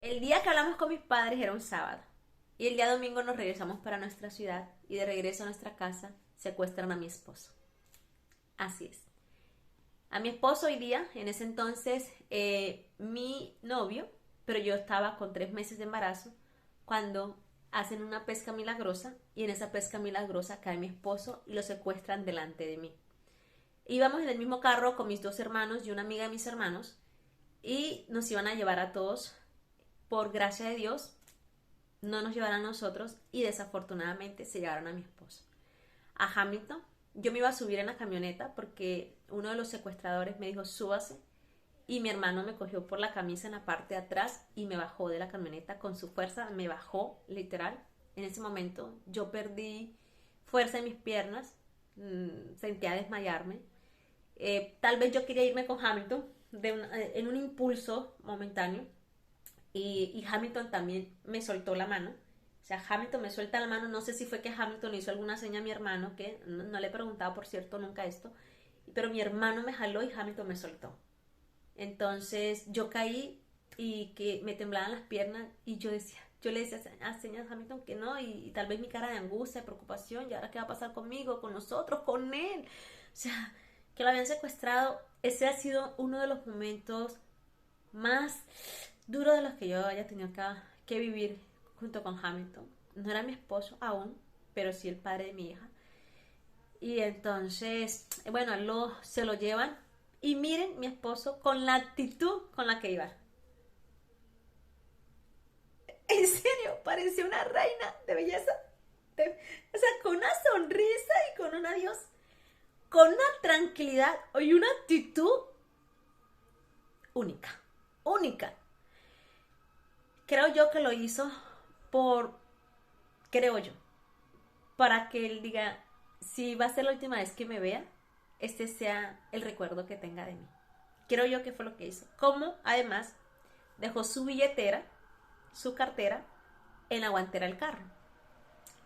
El día que hablamos con mis padres era un sábado y el día domingo nos regresamos para nuestra ciudad y de regreso a nuestra casa secuestran a mi esposo. Así es. A mi esposo hoy día, en ese entonces, mi novio, pero yo estaba con 3 meses de embarazo, cuando hacen una pesca milagrosa y en esa pesca milagrosa cae mi esposo y lo secuestran delante de mí. Íbamos en el mismo carro con mis dos hermanos y una amiga de mis hermanos y nos iban a llevar a todos. Por gracia de Dios, no nos llevaron a nosotros y desafortunadamente se llevaron a mi esposo. A Hamilton, yo me iba a subir en la camioneta porque uno de los secuestradores me dijo súbase y mi hermano me cogió por la camisa en la parte de atrás y me bajó de la camioneta con su fuerza, me bajó literal. En ese momento yo perdí fuerza en mis piernas, sentía desmayarme. Tal vez yo quería irme con Hamilton en un impulso momentáneo y Hamilton también me soltó la mano. O sea, Hamilton me suelta la mano. No sé si fue que Hamilton hizo alguna seña a mi hermano, que no le he preguntado, por cierto, nunca esto. Pero mi hermano me jaló y Hamilton me soltó. Entonces yo caí y que me temblaban las piernas y yo le decía a señas a Hamilton que no y tal vez mi cara de angustia, de preocupación, y ahora qué va a pasar conmigo, con nosotros, con él. O sea, que lo habían secuestrado. Ese ha sido uno de los momentos más duros de los que yo haya tenido que vivir junto con Hamilton. No era mi esposo aún, pero sí el padre de mi hija. Y entonces, bueno, se lo llevan. Y miren mi esposo con la actitud con la que iba. En serio, parecía una reina de belleza. O sea, con una sonrisa y con un adiós. Con una tranquilidad y una actitud única. Única. Creo yo que lo hizo por, creo yo, para que él diga, si va a ser la última vez que me vea, este sea el recuerdo que tenga de mí. Creo yo que fue lo que hizo. Como además dejó su billetera, su cartera, en la guantera del carro.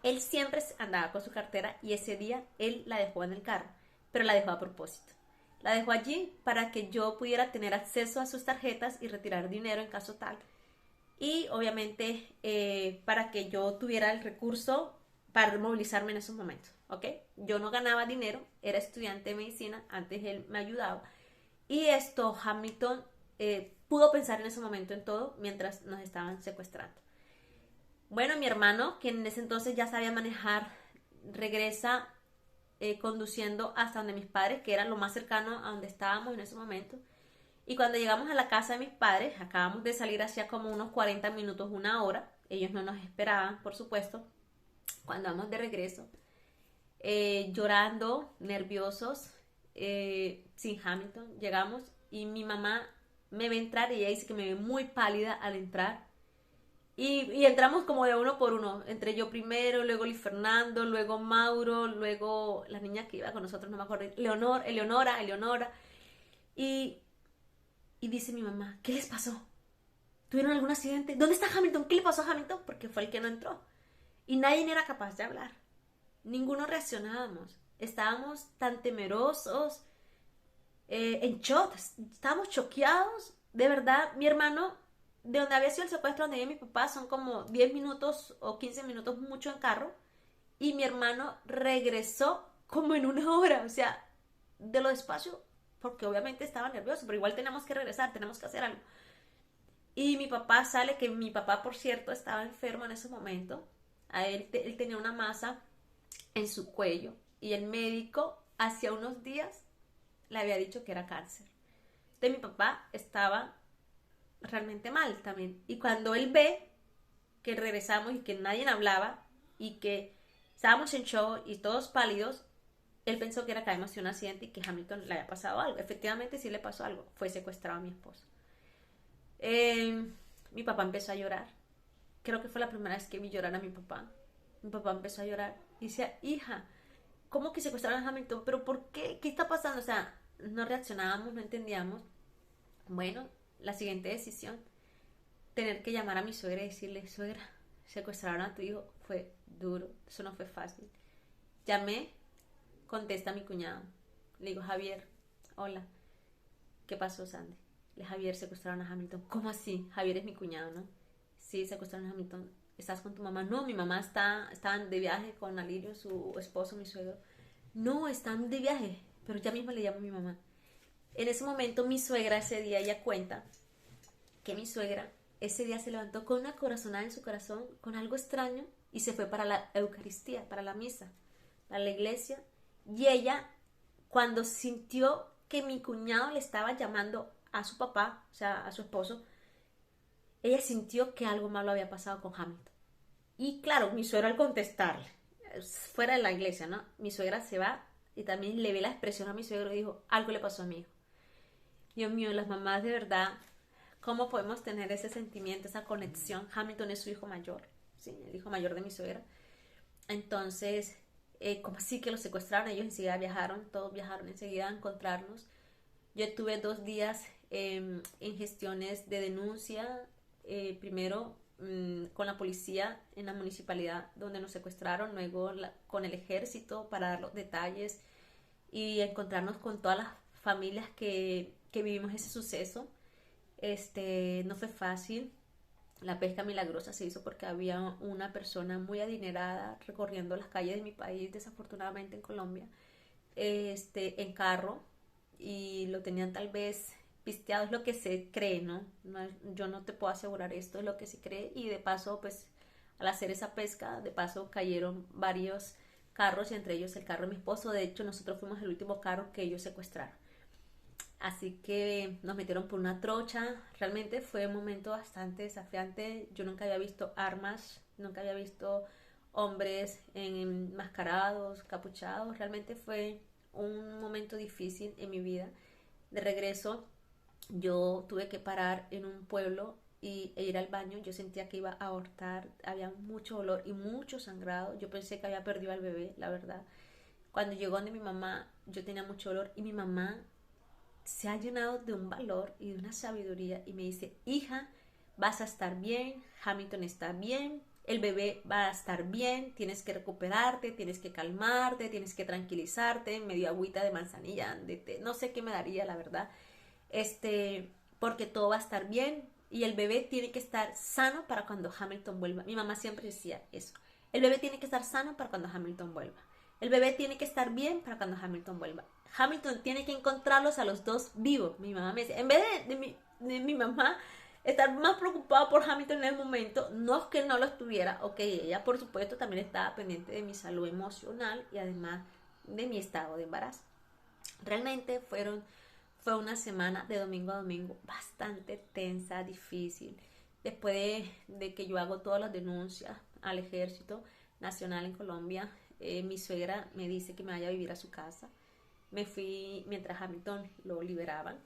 Él siempre andaba con su cartera y ese día él la dejó en el carro, pero la dejó a propósito. La dejó allí para que yo pudiera tener acceso a sus tarjetas y retirar dinero en caso tal. Y obviamente para que yo tuviera el recurso para movilizarme en esos momentos, ¿ok? Yo no ganaba dinero, era estudiante de medicina, antes él me ayudaba. Y esto, Hamilton pudo pensar en ese momento en todo mientras nos estaban secuestrando. Bueno, mi hermano, quien en ese entonces ya sabía manejar, regresa conduciendo hasta donde mis padres, que era lo más cercano a donde estábamos en ese momento. Y cuando llegamos a la casa de mis padres, acabamos de salir hacía como unos 40 minutos, una hora. Ellos no nos esperaban, por supuesto. Cuando vamos de regreso, llorando, nerviosos, sin Hamilton, llegamos y mi mamá me ve entrar y ella dice que me ve muy pálida al entrar. Y entramos como de uno por uno. Entré yo primero, luego Luis Fernando, luego Mauro, luego la niña que iba con nosotros, no me acuerdo, Eleonora. Y, y dice mi mamá, ¿qué les pasó? ¿Tuvieron algún accidente? ¿Dónde está Hamilton? ¿Qué le pasó a Hamilton? Porque fue el que no entró. Y nadie era capaz de hablar. Ninguno reaccionábamos. Estábamos tan temerosos, en shock. Estábamos choqueados. De verdad, mi hermano, de donde había sido el secuestro, donde vive mi papá, son como 10 minutos o 15 minutos mucho en carro. Y mi hermano regresó como en una hora. O sea, de lo despacio, porque obviamente estaba nervioso, pero igual tenemos que regresar, tenemos que hacer algo. Y mi papá sale, que mi papá, por cierto, estaba enfermo en ese momento. Él tenía una masa en su cuello y el médico hacía unos días le había dicho que era cáncer. Entonces mi papá estaba realmente mal también. Y cuando él ve que regresamos y que nadie hablaba y que estábamos en show y todos pálidos, él pensó que era que habíamos tenido un accidente y que a Hamilton le había pasado algo. Efectivamente sí le pasó algo. Fue secuestrado a mi esposo. Mi papá empezó a llorar. Creo que fue la primera vez que vi llorar a mi papá. Mi papá empezó a llorar y decía, hija, ¿cómo que secuestraron a Hamilton? ¿Pero por qué? ¿Qué está pasando? O sea, no reaccionábamos, no entendíamos. Bueno, la siguiente decisión, tener que llamar a mi suegra y decirle, suegra, secuestraron a tu hijo, fue duro, eso no fue fácil. Llamé, contesta mi cuñado. Le digo, Javier, hola, ¿qué pasó, Sandy? Le Javier, secuestraron a Hamilton. ¿Cómo así? Javier es mi cuñado, ¿no? sí, secuestraron a Hamilton. ¿Estás con tu mamá? No, mi mamá estaban de viaje con Alirio, su esposo, mi suegro. No, están de viaje, pero ya mismo le llamo a mi mamá. En ese momento mi suegra ese día ella cuenta que mi suegra ese día se levantó con una corazonada en su corazón, con algo extraño, y se fue para la Eucaristía, para la misa, para la iglesia. Y ella, cuando sintió que mi cuñado le estaba llamando a su papá, o sea, a su esposo, ella sintió que algo malo había pasado con Hamilton. Y claro, mi suegra al contestarle, fuera de la iglesia, ¿no? Mi suegra se va y también le ve la expresión a mi suegro y dijo, algo le pasó a mi hijo. Dios mío, las mamás de verdad, ¿cómo podemos tener ese sentimiento, esa conexión? Hamilton es su hijo mayor, ¿sí? El hijo mayor de mi suegra. Entonces, como así que los secuestraron, ellos enseguida viajaron, todos viajaron enseguida a encontrarnos. Yo tuve 2 días en gestiones de denuncia, primero con la policía en la municipalidad donde nos secuestraron, luego con el ejército para dar los detalles y encontrarnos con todas las familias que vivimos ese suceso. No fue fácil. La pesca milagrosa se hizo porque había una persona muy adinerada recorriendo las calles de mi país, desafortunadamente en Colombia, en carro, y lo tenían tal vez pisteado, es lo que se cree, ¿no? Yo no te puedo asegurar esto, es lo que se cree, y de paso, pues, al hacer esa pesca, de paso cayeron varios carros, y entre ellos el carro de mi esposo. De hecho, nosotros fuimos el último carro que ellos secuestraron. Así que nos metieron por una trocha. Realmente fue un momento bastante desafiante. Yo nunca había visto armas, nunca había visto hombres enmascarados, capuchados. Realmente fue un momento difícil en mi vida. De regreso, yo tuve que parar en un pueblo e ir al baño. Yo sentía que iba a abortar. Había mucho dolor y mucho sangrado. Yo pensé que había perdido al bebé, la verdad. Cuando llegó donde mi mamá, yo tenía mucho dolor y mi mamá se ha llenado de un valor y de una sabiduría y me dice, hija, vas a estar bien, Hamilton está bien, el bebé va a estar bien, tienes que recuperarte, tienes que calmarte, tienes que tranquilizarte, me dio agüita de manzanilla, de té, no sé qué me daría la verdad, porque todo va a estar bien y el bebé tiene que estar sano para cuando Hamilton vuelva. Mi mamá siempre decía eso, el bebé tiene que estar sano para cuando Hamilton vuelva. El bebé tiene que estar bien para cuando Hamilton vuelva. Hamilton tiene que encontrarlos a los dos vivos. Mi mamá me dice, en vez de mi mamá estar más preocupada por Hamilton en el momento, no es que no lo estuviera, ok, ella por supuesto también estaba pendiente de mi salud emocional y además de mi estado de embarazo. Realmente fue una semana de domingo a domingo bastante tensa, difícil. Después de que yo hago todas las denuncias al ejército nacional en Colombia, mi suegra me dice que me vaya a vivir a su casa. Me fui mientras Hamilton lo liberaban.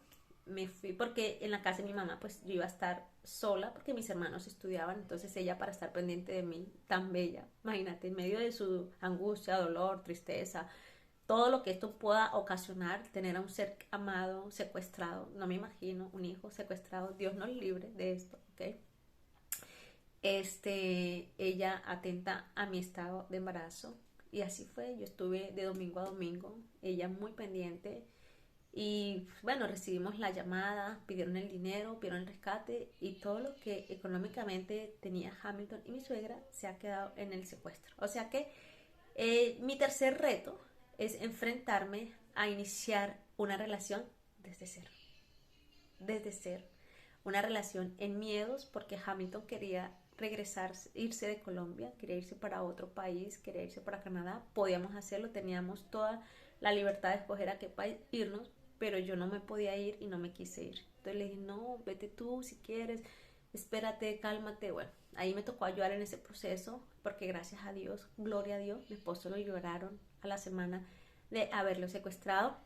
Me fui porque en la casa de mi mamá pues yo iba a estar sola porque mis hermanos estudiaban, entonces ella para estar pendiente de mí, tan bella, imagínate, en medio de su angustia, dolor, tristeza, todo lo que esto pueda ocasionar, tener a un ser amado secuestrado, no me imagino un hijo secuestrado, Dios nos libre de esto, ¿ok? Ella atenta a mi estado de embarazo y así fue, yo estuve de domingo a domingo, ella muy pendiente y bueno, recibimos la llamada, pidieron el dinero, pidieron el rescate y todo lo que económicamente tenía Hamilton y mi suegra se ha quedado en el secuestro. O sea que mi tercer reto es enfrentarme a iniciar una relación desde cero, desde cero. Una relación en miedos porque Hamilton quería regresar, irse de Colombia, quería irse para otro país, quería irse para Canadá, podíamos hacerlo, teníamos toda la libertad de escoger a qué país irnos, pero yo no me podía ir y no me quise ir. Entonces le dije, no, vete tú si quieres, espérate, cálmate. Bueno, ahí me tocó ayudar en ese proceso porque gracias a Dios, gloria a Dios, mi esposo lo liberaron a la semana de haberlo secuestrado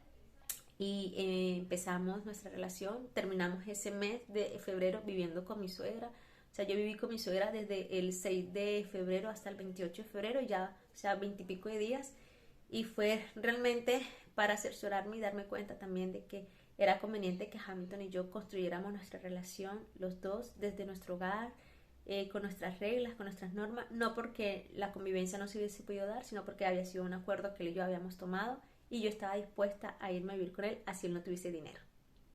y empezamos nuestra relación, terminamos ese mes de febrero viviendo con mi suegra, o sea, yo viví con mi suegra desde el 6 de febrero hasta el 28 de febrero, ya, o sea, 20 y pico de días, y fue realmente para cerciorarme y darme cuenta también de que era conveniente que Hamilton y yo construyéramos nuestra relación, los dos, desde nuestro hogar, con nuestras reglas, con nuestras normas, no porque la convivencia no se hubiese podido dar, sino porque había sido un acuerdo que él y yo habíamos tomado y yo estaba dispuesta a irme a vivir con él así él no tuviese dinero.